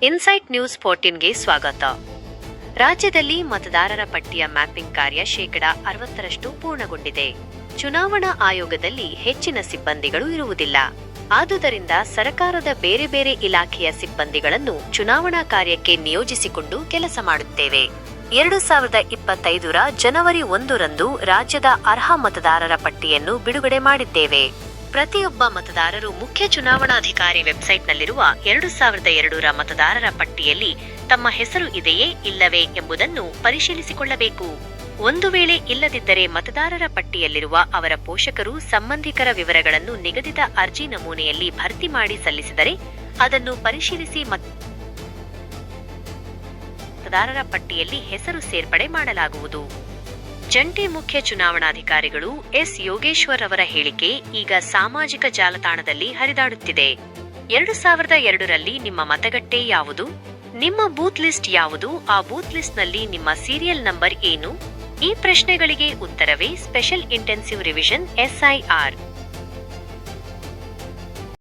Insight news 14ಗೆ ಸ್ವಾಗತ. ರಾಜ್ಯದಲ್ಲಿ ಮತದಾರರ ಪಟ್ಟಿಯ ಮ್ಯಾಪಿಂಗ್ ಕಾರ್ಯ 60% ಪೂರ್ಣಗೊಂಡಿದೆ. ಚುನಾವಣಾ ಆಯೋಗದಲ್ಲಿ ಹೆಚ್ಚಿನ ಸಿಬ್ಬಂದಿಗಳು ಇರುವುದಿಲ್ಲ. ಆದುದರಿಂದ ಸರ್ಕಾರದ ಬೇರೆ ಬೇರೆ ಇಲಾಖೆಯ ಸಿಬ್ಬಂದಿಗಳನ್ನು ಚುನಾವಣಾ ಕಾರ್ಯಕ್ಕೆ ನಿಯೋಜಿಸಿಕೊಂಡು ಕೆಲಸ ಮಾಡುತ್ತೇವೆ. 2025ರ ಜನವರಿ 1ರಂದು ರಾಜ್ಯದ ಅರ್ಹ ಮತದಾರರ ಪಟ್ಟಿಯನ್ನು ಬಿಡುಗಡೆ ಮಾಡಿದ್ದೇವೆ. ಪ್ರತಿಯೊಬ್ಬ ಮತದಾರರು ಮುಖ್ಯ ಚುನಾವಣಾಧಿಕಾರಿ ವೆಬ್ಸೈಟ್ನಲ್ಲಿರುವ 2002ರ ಮತದಾರರ ಪಟ್ಟಿಯಲ್ಲಿ ತಮ್ಮ ಹೆಸರು ಇದೆಯೇ ಇಲ್ಲವೇ ಎಂಬುದನ್ನು ಪರಿಶೀಲಿಸಿಕೊಳ್ಳಬೇಕು. ಒಂದು ವೇಳೆ ಇಲ್ಲದಿದ್ದರೆ ಮತದಾರರ ಪಟ್ಟಿಯಲ್ಲಿರುವ ಅವರ ಪೋಷಕರು ಸಂಬಂಧಿಕರ ವಿವರಗಳನ್ನು ನಿಗದಿತ ಅರ್ಜಿ ನಮೂನೆಯಲ್ಲಿ ಭರ್ತಿ ಮಾಡಿ ಸಲ್ಲಿಸಿದರೆ ಅದನ್ನು ಪರಿಶೀಲಿಸಿ ಮತದಾರರ ಪಟ್ಟಿಯಲ್ಲಿ ಹೆಸರು ಸೇರ್ಪಡೆ ಮಾಡಲಾಗುವುದು. ಜಂಟಿ ಮುಖ್ಯ ಚುನಾವಣಾಧಿಕಾರಿಗಳು ಎಸ್. ಯೋಗೇಶ್ವರ್ ಅವರ ಹೇಳಿಕೆ ಈಗ ಸಾಮಾಜಿಕ ಜಾಲತಾಣದಲ್ಲಿ ಹರಿದಾಡುತ್ತಿದೆ. 2002ರಲ್ಲಿ ನಿಮ್ಮ ಮತಗಟ್ಟೆ ಯಾವುದು? ನಿಮ್ಮ ಬೂತ್ ಲಿಸ್ಟ್ ಯಾವುದು? ಆ ಬೂತ್ ಲಿಸ್ಟ್ನಲ್ಲಿ ನಿಮ್ಮ ಸೀರಿಯಲ್ ನಂಬರ್ ಏನು? ಈ ಪ್ರಶ್ನೆಗಳಿಗೆ ಉತ್ತರವೇ ಸ್ಪೆಷಲ್ ಇಂಟೆನ್ಸಿವ್ ರಿವಿಷನ್ SIR.